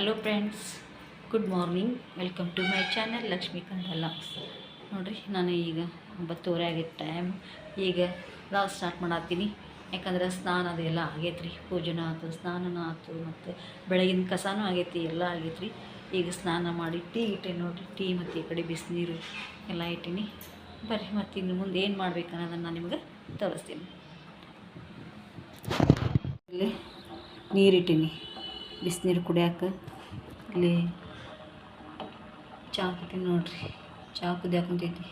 Hello friends, good morning. Welcome to my channel Lakshmi Kannada vlogs. ನೋಡಿರಿ, ನಾನು ಈಗ 9:30 ಆಗೈತೆ ಟೈಮ್. ಈಗ ಲಾಗ್ ಸ್ಟಾರ್ಟ್ ಮಾಡತ್ತೀನಿ. ಯಾಕಂದ್ರೆ ಸ್ನಾನ ಅದೆಲ್ಲ ಆಗೈತೆ ರೀ. ಪೂಜೆನೂ ಆಯ್ತು, ಸ್ನಾನನೂ ಆಯ್ತು, ಮತ್ತು ಬೆಳಗಿನ ಕಸನೂ ಆಗೈತಿ, ಎಲ್ಲ ಆಗೈತೆ ರೀ. ಈಗ ಸ್ನಾನ ಮಾಡಿ ಟೀ ಇಟ್ಟೆ ನೋಡಿರಿ. ಟೀ ಮತ್ತು ಈ ಕಡೆ ಬಿಸಿನೀರು ಎಲ್ಲ ಇಟ್ಟೀನಿ. ಬರ್ರಿ, ಮತ್ತು ಇನ್ನು ಮುಂದೆ ಏನು ಮಾಡ್ಬೇಕು ಅನ್ನೋದನ್ನು ನಾನು ನಿಮಗೆ ತೋರಿಸ್ತೀನಿ. ಇಲ್ಲಿ ನೀರಿಟ್ಟೀನಿ ಬಿಸಿನೀರು ಕುಡಿಯೋಕೆ. ಇಲ್ಲಿ ಚಹಾ ಕುಟ್ತೀನಿ ನೋಡ್ರಿ. ಚಹಾ ಕುದಿಯಾಕ ಕುಂತೈತಿ.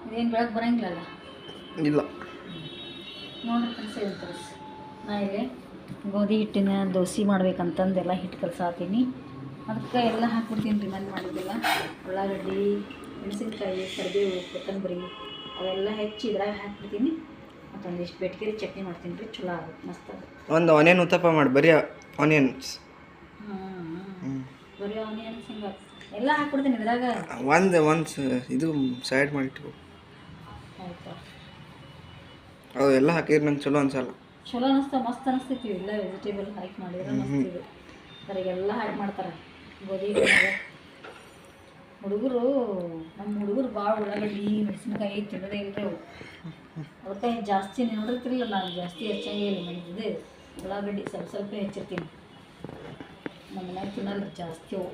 ಇದೇನು ಬೆಳಗ್ಗೆ ಬರೋಂಗಿಲ್ಲಲ್ಲ? ಇಲ್ಲ ನೋಡ್ರಿ ಕೆಲಸ ಇರ್ತದೆ. ನಾ ಇಲ್ಲಿ ಗೋಧಿ ಹಿಟ್ಟಿನ ದೋಸೆ ಮಾಡ್ಬೇಕಂತಂದೆಲ್ಲ ಹಿಟ್ಟು ಕಲಸಾತೀನಿ. ಅದಕ್ಕೆ ಎಲ್ಲ ಹಾಕ್ಬಿಡ್ತೀನಿ ರೀ. ನಾನು ಮಾಡಿದ್ದೆಲ್ಲ ಉಳ್ಳಾಗಡ್ಡಿ, ಮೆಣಸಿನ್ಕಾಯಿ, ಕರಿಬೇವು, ಕೊತ್ತಂಬರಿ ಅವೆಲ್ಲ ಹೆಚ್ಚಿ ಇದ್ರಾಗ ಹಾಕ್ಬಿಡ್ತೀನಿ. ಮತ್ತು ಒಂದಿಷ್ಟು ಬೆಟ್ಗೆರಿ ಚಟ್ನಿ ಮಾಡ್ತೀನಿ ರೀ. ಚಲೋ ಆಗುತ್ತೆ, ಮಸ್ತ್ ಆಗುತ್ತೆ. ಒಂದು ಆನಿಯನ್ ಉತ್ತಪ್ಪ ಮಾಡಿ, ಬರೀ ಆನಿಯನ್ಸ್. ಬರೀ ಆನಿಯನ್ಸ್ ಹಿಂಗೆ ಎಲ್ಲ ಹಾಕ್ಬಿಡ್ತೀನಿ ಇದ್ರಾಗ. ಒಂದು ಇದು ಸೈಡ್ ಮಾಡಿಟ್ಟು. ಆಯ್ತಾ? ಅವು ಎಲ್ಲ ಹಾಕಿದ್ರೆ ನಂಗೆ ಚಲೋ ಅನ್ಸಲ್ಲ. ಚಲೋ ಅನಿಸ್ತಾ, ಮಸ್ತ್ ಅನಿಸ್ತೈತಿ. ಎಲ್ಲ ವೆಜಿಟೇಬಲ್ ಹಾಕಿ ಮಾಡಿದ್ರೆ ಮಸ್ತ್ ಇದೆ. ಅದ್ರಾಗೆಲ್ಲ ಹಾಕಿ ಮಾಡ್ತಾರೆ ಗೋಧಿ. ನಮ್ಮ ಹುಡುಗರು ಭಾಳ ಉಳ್ಳಾಗಡ್ಡಿ, ಮೆಣಸಿನ್ಕಾಯಿ ತಿನ್ನೋದೇ ಇಲ್ಲರಿ ಅವು. ಅದಕ್ಕೆ ಜಾಸ್ತಿ ನೋಡಿರ್ತಿರಲಿಲ್ಲ, ನಾನು ಜಾಸ್ತಿ ಹೆಚ್ಚಾಗಿ ಮಾಡಿದ್ದೆ. ಉಳ್ಳಾಗಡ್ಡಿ ಸ್ವಲ್ಪ ಸ್ವಲ್ಪ ಹೆಚ್ಚಿರ್ತೀನಿ. ನಮ್ಮ ಮನ್ಯಾಗ ತಿನ್ನಲ್ಲ ಜಾಸ್ತಿ ಅವು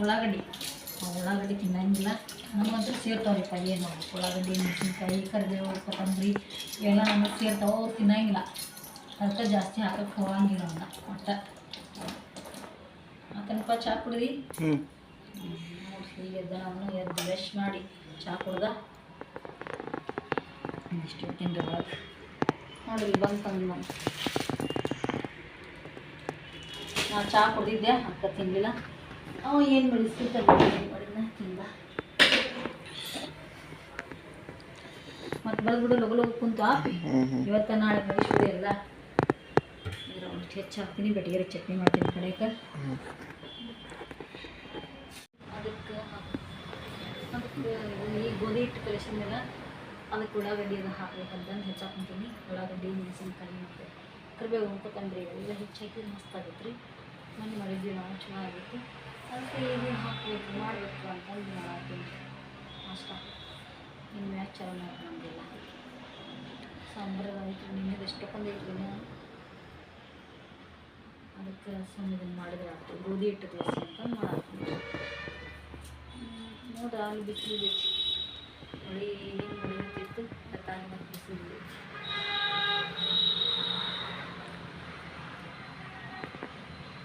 ಉಳ್ಳಾಗಡ್ಡಿ ತಿನ್ನಂಗಿಲ್ಲ. ನಮ್ಮಂತೂ ಸೇರ್ತಾವ್ರಿಪ್ಪ. ಏನು ಉಳ್ಳಾಗಡ್ಡಿ, ಮೆಣಸಿನ್ಕಾಯಿ, ಕರಿಬೇವು, ಕೊತ್ತಂಬರಿ ಇವೆಲ್ಲ ನಮಗೆ ಸೇರ್ತಾವೆ. ಅವ್ರು ತಿನ್ನಂಗಿಲ್ಲ. ಅದಕ್ಕೆ ಜಾಸ್ತಿ ಹಾಕಕ್ಕೆ ಹೋಗಂಗಿಲ್ಲ ಅವನ್ನ. ಒಟ್ಟ ಹಾಕನಪ್ಪ. ಚಹಾ ಕುಡ್ದು ಈಗ ಎದ್ದು ಬ್ರಷ್ ಮಾಡಿ ಚಹಾ ಕುಡ್ದ ಇಷ್ಟು ತಿಂದ್ರೆ ಒಳಗೆ ನೋಡ್ರಿ ಬಂತಂದು ನಾವು ಚಹಾ ಕುಡ್ದಿದ್ದೆ. ಅಕ್ಕ ತಿನ್ನಲಿಲ್ಲ. ಅವ ಏನು ಬೆಳೆಸ್ತಿರ್ತಾರೆ ಮಾಡಿದ್ನ ತಿಂದ. ಮತ್ತು ಬಂದ್ಬಿಡು ಲಗು ಕುಂತು ಹಾಕಿ ಇವತ್ತು ನಾಳೆ ಮುಗಿಸ್ಬಿಡಿ ಎಲ್ಲ. ಇದ್ರ ಒಂದಿಷ್ಟು ಹೆಚ್ಚು ಹಾಕ್ತೀನಿ. ಬೆಟಗೇರಿ ಚಟ್ನಿ ಮಾಡ್ತೀನಿ ಕಡೆಗೆ. ಅದಕ್ಕೆ ಈ ಗೋಧಿ ಹಿಟ್ಟು ಕಲಿಸಿದ್ಮೇಲೆ ಅದಕ್ಕೆ ಉಳ್ಳಾಗಡ್ಡಿ ಎಲ್ಲ ಹಾಕ್ಬೇಕಂತಂದು ಹೆಚ್ಚಾಕೊಂತೀನಿ. ಉಳ್ಳಾಗಡ್ಡಿ, ಮೆಣಸಿನ್ಕಾಯಿ ಮತ್ತು ಕರಿಬೇವು, ಕೊತ್ತಂಬರಿ ಎಲ್ಲ ಹೆಚ್ಚಾಕಿ ಮಸ್ತ್ ಆಗೈತೆ ರೀ. ಮನೆ ಮಾಡಿದ್ವಿ ನಾವು, ಚಲೋ ಆಗೈತಿ. ಅದಕ್ಕೆ ಈಗ ಹಾಕಬೇಕು ಮಾಡಬೇಕು ಅಂತಂದು ಮಾಡತ್ತೀನಿ ಅಷ್ಟ. ಇನ್ನು ಮ್ಯಾಚ್ ಚಲೋ ಮಾಡಿ ನಮಗೆಲ್ಲ ಸಾಂಬಾರು ಆಯಿತು. ನಿನ್ನೆದು ಎಷ್ಟೊಂದೈತಿ. ಅದಕ್ಕೆ ಇದನ್ನು ಮಾಡಿದ್ರೆ ಆಗ್ತದೆ. ಗೋಧಿ ಹಿಟ್ಟು ದೋಸೆ ಅಂತಂದು ಮಾಡತ್ತೀನಿ. ನೋಡ್ರಿ, ಅಲ್ಲಿ ಬಿಸಿಲು ಮಳೆ ಏನು ಹೊಡಿತಿತ್ತು. ತಾಯಿ ಮತ್ತು ಬಿಸಿಲು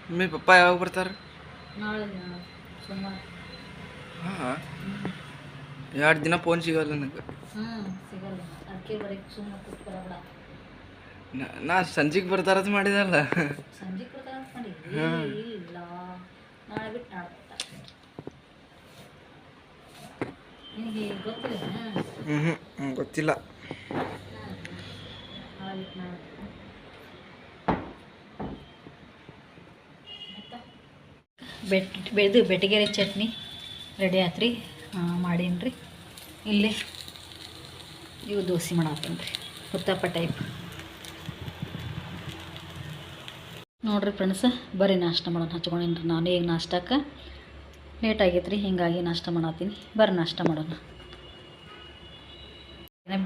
ಮಮ್ಮಿ ಪಪ್ಪ ಯಾವಾಗ ಬರ್ತಾರೆ? ನಾಳೆ ಸೋಮವಾರ. ಹಾಂ, 2 ದಿನ ಫೋನ್ ಸಿಗಲ್ಲ ನನಗೆ. ಸಿಗಲ್ಲ. ಅದಕ್ಕೆ ಬರೀಕ್ ಸುಮ್ಮನೆ ಕೂತ್ ಬರಬೇಡ. ನಾ ಸಂಜೆಗೆ ಬರ್ತಾರದು ಮಾಡಿದಲ್ಲ. ಸಂಜೆಗೆ ಬರ್ತಾರ ಅಂತ ಮಾಡಿ ಇಲ್ಲ. ನಾಳೆ ಬಿಟ್ಟು ನಾಳೆ ಬರ್ತಾರೆ. ನಿನಗೆ ಗೊತ್ತಿಲ್ಲ? ಗೊತ್ತಿಲ್ಲ. ನಾಳೆ ಬಿಟ್ಟು ನಾಳೆ ಬೆಟಗೇರಿ ಚಟ್ನಿ ರೆಡಿ ಆಯ್ತು ರೀ. ಮಾಡೀನಿ ರೀ. ಇಲ್ಲಿ ಇವು ದೋಸೆ ಮಾಡತ್ತೀನಿ ರೀ, ಉತ್ತಪ್ಪ ಟೈಪ್. ನೋಡಿರಿ ಫ್ರೆಂಡ್ಸ, ಬರೀ ನಾಷ್ಟ ಮಾಡೋಣ ಹಚ್ಕೊಂಡೇನಿ ರೀ. ನಾನು ಈಗ ನಾಷ್ಟಕ್ಕೆ ಲೇಟ್ ಆಗೈತೆ ರೀ, ಹೀಗಾಗಿ ನಾಷ್ಟ ಮಾಡತ್ತೀನಿ. ಬರ್ರಿ ನಾಷ್ಟ ಮಾಡೋಣ.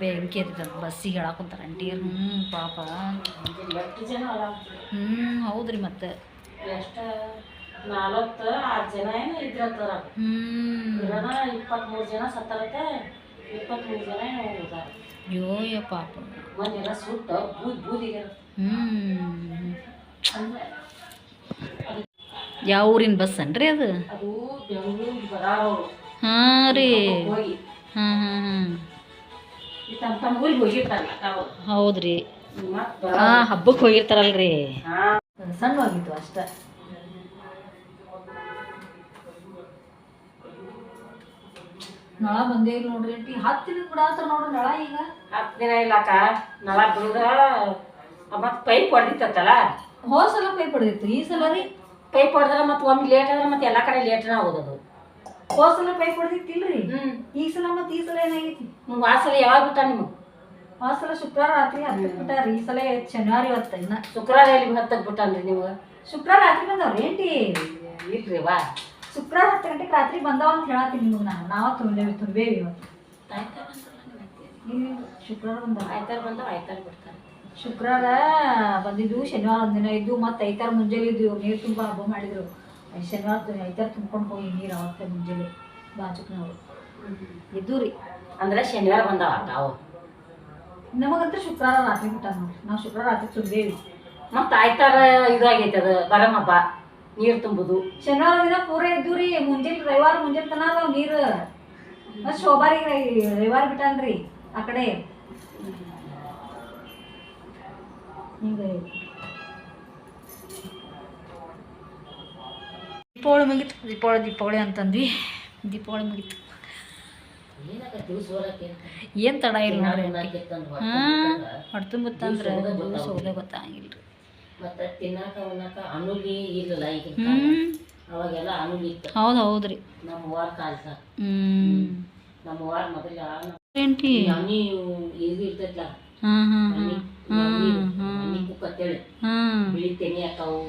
ಬೆಂಕಿ ಎತ್ತದ ಬಸ್ಸಿಗೆ ಹೇಳಾಕೊಂತಾರೆ ಆಂಟಿಯರು. ಪಾಪ. ಹೌದ್ರಿ. ಮತ್ತು ಎಷ್ಟು 46 ಜನ ಏನೋ ಇದ್ರಂತಾರ. 23 ಜನ ಸತ್ತಾರತ್ತೆ. 23 ಜನ ಏನೋ ಹೋದಾರ. ಅಯ್ಯೋ ಪಾಪ. ಮಂದೆಲ್ಲ ಸುಟ್ಟು ಬೂದಿಗೆ. ಯಾವ ಊರಿನ ಬಸ್ ಅನ್ರಿ ಅದು? ಅದು ಬೆಂಗಳೂರಿಗೆ ಬರೋರು. ಹಾಂ ರೀ. ಹೋಗಿ ಹಾಂ ತಮ್ಮ ಊರಿಗೆ ಹೋಗಿರ್ತಾರಲ್ಲ ಅವ್ರು. ಹೌದ್ರಿ. ಹಬ್ಬಕ್ಕೆ ಹೋಗಿರ್ತಾರಲ್ರಿ. ಸಣ್ಣವಾಗಿತ್ತು ಅಷ್ಟೇ. ನಳ ಬಂದೇ ಇಲ್ಲ ನೋಡ್ರಿ ಆಂಟಿ. 10 ದಿನ ಬಿಡಾತ್ರ ನೋಡ್ರಿ ನಳ. ಈಗ 10 ದಿನ ಇಲ್ಲಕ್ಕ. ನಳ ಬಿಡುದ ಮತ್ತು ಪೈಪ್ ಹೊಡೆದಿತ್ತಲ್ಲ. ಹೋಸಲ ಪೈಪ್ ಹೊಡೆದಿತ್ತು. ಈ ಸಲ ರೀ ಪೈಪ್ ಹೊಡೆದ್ರೆ ಮತ್ತು ಒಮ್ಮೆ ಲೇಟ್ ಆದ್ರೆ ಮತ್ತು ಎಲ್ಲ ಕಡೆ ಲೇಟ್ನ ಹೋಗೋದು. ಹೋಸಲ ಪೈಪ್ ಹೊಡೆದಿತ್ತಿಲ್ರಿ. ಈ ಸಲ ಮತ್ತು ಈ ಸಲ ಏನಾಗೈತಿ? ವಾಸಲ ಯಾವಾಗ ಬಿಟ್ಟ ನಿಮಗೆ? ಆ ಸಲ ಶುಕ್ರವಾರ ರಾತ್ರಿ ಹತ್ತಕ್ಕೆ ಬಿಟ್ಟಾರಿ, ಈ ಸಲ ಶನಿವಾರ ಇವತ್ತು ಇನ್ನ ಶುಕ್ರವಾರ ಎಲ್ಲಿ ಹತ್ತಕ್ಕೆ ಬಿಟ್ಟನ್ರಿ ನಿಮ್ಗೆ? ಶುಕ್ರವಾರ ರಾತ್ರಿ ಬಂದವ್ರಿ ಏನ್ಟಿ? ಇಲ್ರಿ ವಾ ಶುಕ್ರವಾರ 10 ಗಂಟೆಗೆ ರಾತ್ರಿ ಬಂದವ ಅಂತ ಹೇಳತ್ತೀನಿ ನಿಮ್ಗೆ. ನಾವ ತುಂಬೇವಿ ಇವತ್ತು. ಶುಕ್ರವಾರ ಬಂದವ, ಆಯ್ತಾರ ಬಂದವ, ಆಯ್ತಾರ ಬಿಡ್ತಾರೆ. ಶುಕ್ರವಾರ ಬಂದಿದ್ದು, ಶನಿವಾರ ಒಂದಿನ ಇದ್ದು, ಮತ್ತು ಐತಾರ ಮುಂಜಾನೆ ಇದ್ದು ನೀರು ತುಂಬ ಹಬ್ಬ ಮಾಡಿದ್ರು. ಶನಿವಾರ ಐತಾರ ತುಂಬ್ಕೊಂಡು ಹೋಗಿ ನೀರು ಅವತ್ತೆ ಮುಂಜಾನೆ ಬಾಜುಕ್ನವ್ರು ಇದ್ದು ರೀ. ಅಂದ್ರೆ ಶನಿವಾರ ಬಂದವ ಅವು. ನಮಗಂತೂ ಶುಕ್ರವಾರ ರಾತ್ರಿ ಬಿಟ್ಟ ನೋಡ್ರಿ. ನಾವು ಶುಕ್ರವಾರ ರಾತ್ರಿ ತುಂಬೇವಿ. ಮತ್ತು ಆಯ್ತಾರ ಇದು ಆಗೈತೆ ಅದು ಬರಮ್ ಹಬ್ಬ ನೀರು ತುಂಬುದು. ಶನಿವಾರ ದಿನ ಪೂರ ಇದ್ದು ರೀ. ಮುಂಜಾನೆ ರವಿವಾರ ಮುಂಜಾನೆ ತನ ಅದಾವ ನೀರು. ಮತ್ತು ಶೋಭಾರಿಗೆ ರವಿವಾರ ಬಿಟ್ಟನ್ರಿ ಆ ಕಡೆ. ಹಿಂಗೆ ದೀಪಾವಳಿ ಮುಗಿತು. ದೀಪಾವಳಿ ಅಂತಂದ್ವಿ. ದೀಪಾವಳಿ ಮುಗಿತು. ಏನು ತಡ ಇಲ್ಲ ನೋಡ್ರಿ. ಹಾಂ ಹೊಡ್ತುಂಬತ್ತಂದ್ರೆ ಸೌದೆ ಗೊತ್ತಾಗಿಲ್ಲ ರೀ. ಮತ್ತು ತಿನ್ನಾಕ ಉಣ್ಣಾಕ ಅನುಲಿ ಇಲ್ಲಲ್ಲ ಈಗ. ಅವಾಗೆಲ್ಲ ಅನುಲಿ ಇತ್ತು. ಹೌದು ರೀ. ನಮ್ಮ ವಾರ ಕಾಲ್ಸ ನಮ್ಮ ವಾರ ಮೊದಲ ఏంటి ಮನಿ ಇದು ಇರ್ತೈತ್ಲ ಮನಿ ಕುಕ್ ಅಂತೇಳಿ ಬಿಳಿ ತೆನಿ ಹಾಕವು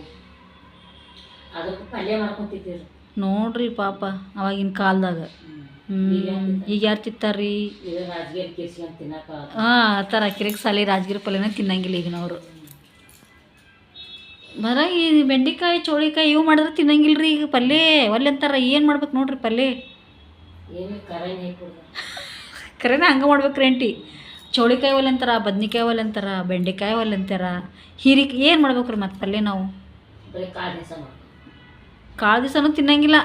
ಅದಕ್ಕೆ ಪಲ್ಯ ಮಾಡ್ಕೊಂತಿದ್ದೀರಿ ನೋಡ್ರಿ ಪಾಪ ಅವಾಗಿನ ಕಾಲದಾಗ. ಈಗ ಯಾರು ತಿಂತಾರ್ರಿ? ಇದು ರಾಜಗಿರಿ ಕಿರ್ಸಿ ಅಂತ ತಿನ್ನಾಕ ಆ ಥರ ಕಿರಿಕ್ ಸಾಲಿ ರಾಜಗಿರಿ ಪಲ್ಯನ ತಿನ್ನಂಗಿಲ್ಲ ಈಗಿನವರು. ಬರ ಈ ಬೆಂಡೆಕಾಯಿ ಚೋಳಿಕಾಯಿ ಇವು ಮಾಡಿದ್ರೆ ತಿನ್ನಂಗಿಲ್ಲ ರೀ ಈಗ. ಪಲ್ಯ ಒಲ್ಲೆ ಅಂತಾರ. ಏನು ಮಾಡ್ಬೇಕು ನೋಡ್ರಿ ಪಲ್ಯ? ಏನು ಕರೆನ್ ಹಾಕಿ ಕರೆನ ಹಂಗೆ ಮಾಡ್ಬೇಕ್ರಿ ಆಂಟಿ. ಚೌಳಿಕಾಯಿ ಒಲ್ಲೆ ಅಂತಾರ, ಬದ್ನಿಕಾಯಿ ಒಲ್ಲೆ ಅಂತಾರ, ಬೆಂಡೆಕಾಯಿ ಒಲ್ಲೆ ಅಂತಾರ, ಹೀರಿಕಾಯಿ ಏನು ಮಾಡ್ಬೇಕ್ರಿ ಮತ್ತು ಪಲ್ಯ ನಾವು? ಬರೀ ಕಾಳು ದಿವಸ ಕಾಳು ದಿವಸನೂ ತಿನ್ನಂಗಿಲ್ಲ.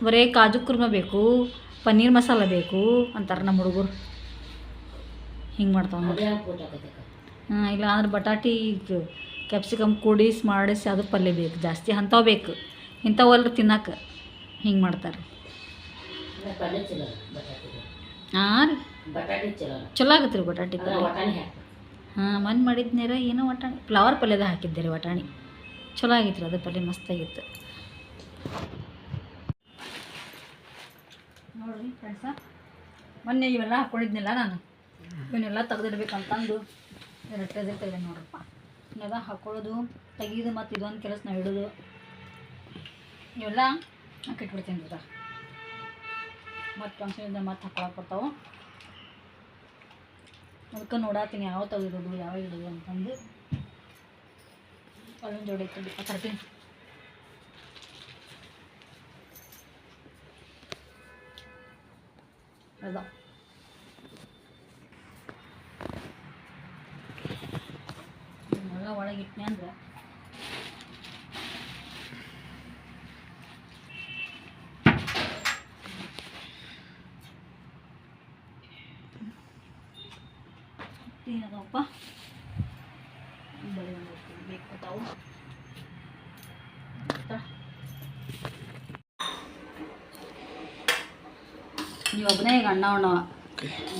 ಬರೀ ಕಾಜು ಕುರ್ಮ ಬೇಕು, ಪನ್ನೀರ್ ಮಸಾಲ ಬೇಕು ಅಂತಾರೆ ನಮ್ಮ ಹುಡುಗರು. ಹಿಂಗೆ ಮಾಡ್ತಾವೆ ನೋಡಿ. ಹಾಂ, ಇಲ್ಲ ಅಂದ್ರೆ ಬಟಾಟಿ ಕ್ಯಾಪ್ಸಿಕಮ್ ಕೂಡಿಸಿ ಮಾಡಿಸಿ ಅದು ಪಲ್ಯ ಬೇಕು ಜಾಸ್ತಿ. ಅಂಥವು ಬೇಕು. ಇಂಥವಲ್ರಿ ತಿನ್ನಕ್ಕೆ. ಹಿಂಗೆ ಮಾಡ್ತಾರೆ. ಹಾಂ ರೀ, ಚಲೋ ಆಗತ್ತೆ ರೀ ಬಟಾಟಿ ಪಲ್ಯ. ಹಾಂ, ಮಣ್ಣು ಮಾಡಿದ್ನೇರ ಏನೋ ವಟಾಣಿ ಫ್ಲವರ್ ಪಲ್ಯದ ಹಾಕಿದ್ದೆ ರೀ ವಟಾಣಿ. ಚಲೋ ಆಗಿತ್ತು ರೀ ಅದು ಪಲ್ಯ, ಮಸ್ತಾಗಿತ್ತು ನೋಡಿರಿ ಫ್ರೆಂಡ್ಸ. ಮೊನ್ನೆ ಇವೆಲ್ಲ ಹಾಕ್ಕೊಂಡಿದ್ನಿಲ್ಲ ನಾನು. ಇವನ್ನೆಲ್ಲ ತೆಗೆದಿಡ್ಬೇಕಂತಂದು ರೊಟ್ಟೆದೇ ತೆಗೆದೆ ನೋಡ್ರಪ್ಪ. ಇವೆಲ್ಲ ಹಾಕ್ಕೊಳ್ಳೋದು, ತೆಗೀದು, ಮತ್ತು ಇದೊಂದು ಕೆಲಸ ನಾವು ಇಡೋದು, ಇವೆಲ್ಲ ಹಾಕಿಟ್ಬಿಡ್ತೀನಿ ರೀ. ಮತ್ತು ಫಂಕ್ಷನಿಂದ ಮತ್ತೆ ಹಾಕೊಳಕ್ಕೆ ಬರ್ತಾವೆ. ಅದಕ್ಕೆ ನೋಡಾತೀನಿ ಯಾವ ತೆಗೆದಿಡೋದು ಯಾವ ಇಡೋದು ಅಂತಂದು. ಅಲ್ಲೊಂದು ಜೋಡಿ ಐತೆ ತರ್ತೀನಿ. ಅದ ಎಲ್ಲ ಒಳಗಿಟ್ನೆ ಅಂದ್ರೆ ಏನದಪ್ಪ ಬರೀ ಬೇಕು ತಾವು. ನೀವು ಒಬ್ಬನೇ ಈಗ ಅಣ್ಣ ಉಣ್ಣವ,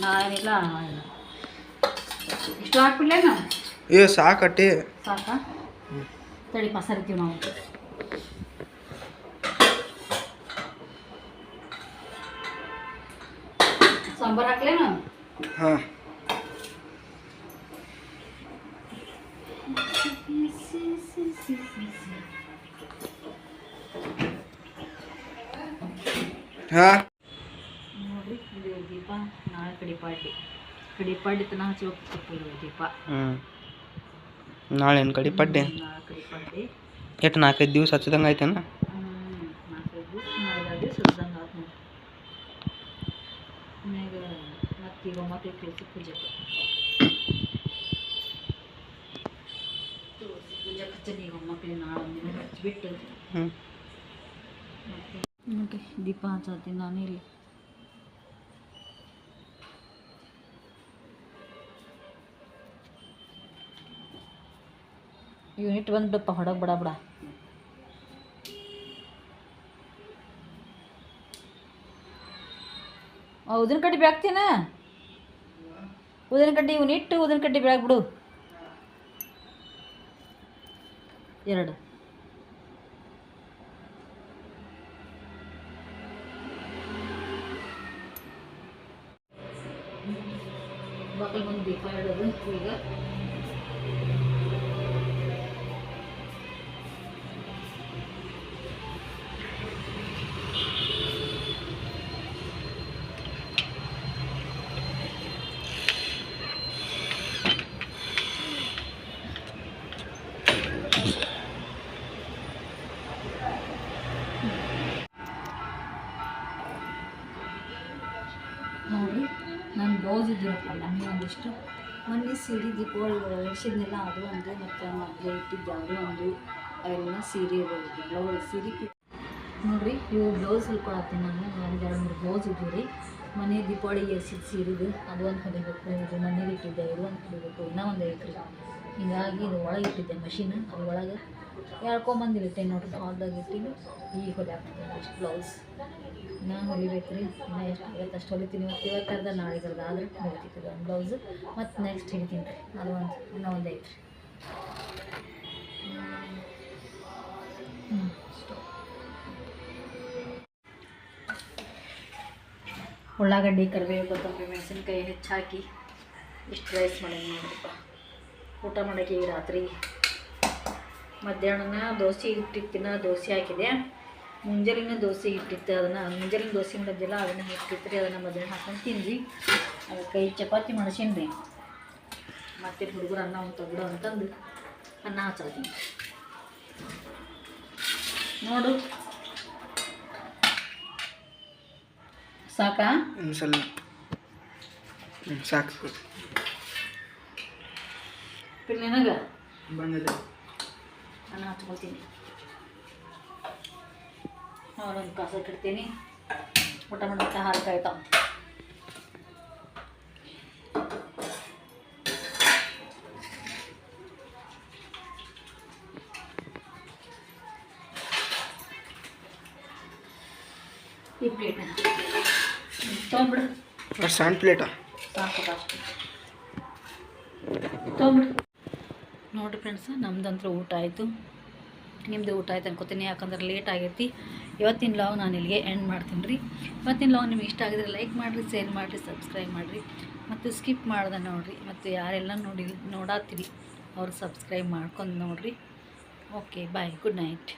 ನಾನೇನಿಲ್ಲ ಇಷ್ಟು ಹಾಕ್ಬಿಡ್ಲೇನ? ಸಾಕಟ್ಟಿ ಸಾಕಾ? ತಡಿ ಪಸರಿತೀವಿ ನಾವು. ಸಾಂಬಾರು ಹಾಕ್ಲೇನು? ಹಾಂ, ಹಾಂ. ನೋಡ್ರಿ, ಇದು ದೀಪ ನಾಳೆ ಕಡಿಪಾಡಿ ತನಕ ಹಚ್ಚಿ ಹೋಗ್ತಿರ್ತೀವಿ ದೀಪ. ನಾಳೆ ಏನು ಕಡಿಪಡ್ಡೆ? ನಾಳೆ ಕಡಿಪಾಡಿ ಎಷ್ಟು 4-5 ದಿವಸ ಹಚ್ಚಿದಂಗೆ ಆಯ್ತೇನ? 4-5 ದಿವಸ 5-6 ದಿವಸ ಹಚ್ಚಿದಂಗೆ ಆಯ್ತು ನೋಡಿ. ಆಮ್ಯಾಗ ಮತ್ತು ಈಗ ಮತ್ತೆ ತುಳಸಿ ಪೂಜೆಗೆ ಹಚ್ಚನಿ. ಈಗ ಮಕ್ಕಳಿಗೆ ನಾಳೆ ಒಂದಿನ ಹಚ್ಚಿಬಿಟ್ಟು ಮತ್ತೆ ನೋಡ್ರಿ ದೀಪ ಹಚ್ಚತ್ತೀನಿ ನಾನು ಇಲ್ಲಿ. ಯೂನಿಟ್ ಬಂದ್ಬಿಡಪ್ಪ ಹೊಡೋಕೆ ಬಿಡ. ಉದಿನ ಕಡ್ಡಿ ಬೆಳಗ್ತೀನ? ಉದಿನ ಕಡ್ಡಿ ಯೂನಿಟ್ ಉದಿನ ಕಡ್ಡಿ ಬೆಳಗ್ಬಿಡು 2. ಬಾಕಲ್ ಬಂದು ದೀಪ ಇಡೋದು ಈಗ. ನೋಡಿ ನಾನು ಬ್ಲೌಸ್ ಇದ್ದೀರಪ್ಪ ನಮಗೆ ಒಂದಿಷ್ಟು ಮೊನ್ನೆ ಸೀರೆ ದೀಪಾವಳಿ ಇಳಿಸಿದ್ನೆಲ್ಲ ಅದು ಒಂದು, ಮತ್ತು ಮದುವೆ ಇಟ್ಟಿದ್ದೆ ಅದು ಒಂದು, ಅವೆಲ್ಲ ಸೀರೆ ಬ್ಲೌಸ್ ಸೀರೆ ನೋಡಿರಿ. ಇವು ಬ್ಲೌಸ್ ಹೊಲ್ಕೊಳತ್ತೀನಿ ನಾನು. ಒಂದು 2-3 ಬ್ಲೌಸ್ ಇದ್ದೀವಿ ರೀ. ಮನೆ ದೀಪಾವಳಿಗೆ ಎಸಿದ ಸೀರೆದು ಅದು ಒಂದು ಹೊಲಿಬೇಕು, ಇದು ಮನೇಲಿ ಇಟ್ಟಿದ್ದೆ, ಇದು ಒಂದು ಹೊಲಿಬೇಕು, ಇನ್ನೂ ಒಂದು ಐತ್ರಿ. ಹೀಗಾಗಿ ಇದು ಒಳಗೆ ಇಟ್ಟಿದ್ದೆ ಮಷೀನ್, ಅದು ಒಳಗೆ ಎಳ್ಕೊಂಬಂದಿರುತ್ತೆ ನೋಡಿರಿ. ಹಾಲ್ದಾಗ ಇಟ್ಟಿನಿ, ಈಗ ಹೊಲಿಯಾಕ್ತೀನಿ ಇಷ್ಟು ಬ್ಲೌಸ್. ಇನ್ನೂ ಹೊಲಿಬೇಕು ರೀ, ಇನ್ನೂ ಎಷ್ಟು ಆಗುತ್ತೆ ಅಷ್ಟು ಹೊಲಿತೀನಿ. ಮತ್ತು ಇವತ್ತರದ ನಾಳೆಗರ್ದ ಆದರೆ ಹೊಲಿತಿದ್ದು ಒಂದು ಬ್ಲೌಸು, ಮತ್ತು ನೆಕ್ಸ್ಟ್ ಹಿಡಿತೀನಿ ರೀ. ಅದು ಒಂದು ಇನ್ನೂ ಒಂದು ಐತ್ರಿ. ಉಳ್ಳಾಗಡ್ಡಿ, ಕರಿಬೇವು, ಕೊತ್ತಂಬರಿ, ಮೆಣಸಿನ್ಕಾಯಿ ಹೆಚ್ಚಾಕಿ ಇಷ್ಟು ರೈಸ್ ಮಾಡೀನಿ ನೋಡ್ರಿಪ್ಪ. ಊಟ ಮಾಡೋಕ್ಕೆ ಈಗ ರಾತ್ರಿ. ಮಧ್ಯಾಹ್ನ ದೋಸೆ ಇಟ್ಟಿರ್ತೀನ, ದೋಸೆ ಹಾಕಿದೆ. ಮುಂಜಾನೆನ ದೋಸೆ ಇಟ್ಟಿತ್ತು, ಅದನ್ನು ಮುಂಜಾನೆ ದೋಸೆ ಮಾಡಿದ್ದಿಲ್ಲ, ಅದನ್ನು ಇಟ್ಟಿರ್ತೀರಿ. ಅದನ್ನು ಮಧ್ಯಾಹ್ನ ಹಾಕೊಂಡು ತಿಂದ್ವಿ. ಅದಕ್ಕೆ ಚಪಾತಿ ಮಾಡಿಸೀನಿ. ಮತ್ತು ಹುಡುಗರು ಅನ್ನ ಒಂದು ತಗೊಡು ಅಂತಂದು ಅನ್ನ ಹಚ್ಚಾತೀನಿ ನೋಡು. ಸಾಕಾ? ಸ್ವಲ್ಪ ಸಾಕು ನಿನಗೆ ಬಂದಿದೆ. ಅನ್ನ ಹಚ್ಕೊಳ್ತೀನಿ. ಅವರೊಂದು ಕಾಸಕ್ಕೆ ಇಡ್ತೀನಿ. ಊಟ ಮಾಡೋಕ್ಕೆ ಹಾಲು ಕಾಯ್ತಾವ. ಈ ಪ್ಲೇಟ್ ತೊಗೊಂಬಿಡು. ಸಣ್ಣ ಪ್ಲೇಟಾ? ಸಾಕು ಅಷ್ಟು ತೊಗೊಂಬಿಡು. ನೋಡಿರಿ ಫ್ರೆಂಡ್ಸ್, ನಮ್ದಂತ್ರ ಊಟ ಆಯಿತು. ನಿಮ್ಮದು ಊಟ ಆಯ್ತು ಅನ್ಕೋತೀನಿ, ಯಾಕಂದ್ರೆ ಲೇಟ್ ಆಗೈತಿ. ಇವತ್ತಿನ ಲಾಗ್ ನಾನು ಇಲ್ಲಿಗೆ ಎಂಡ್ ಮಾಡ್ತೀನಿ ರೀ. ಇವತ್ತಿನ ಲಾಗ್ ನಿಮ್ಗೆ ಇಷ್ಟ ಆಗಿದ್ರೆ ಲೈಕ್ ಮಾಡಿರಿ, ಶೇರ್ ಮಾಡಿರಿ, ಸಬ್ಸ್ಕ್ರೈಬ್ ಮಾಡಿರಿ, ಮತ್ತು ಸ್ಕಿಪ್ ಮಾಡ್ದೆ ನೋಡಿರಿ. ಮತ್ತು ಯಾರೆಲ್ಲ ನೋಡಾತ್ತೀರಿ ಅವ್ರು ಸಬ್ಸ್ಕ್ರೈಬ್ ಮಾಡ್ಕೊಂಡು ನೋಡಿರಿ. Okay bye, good night.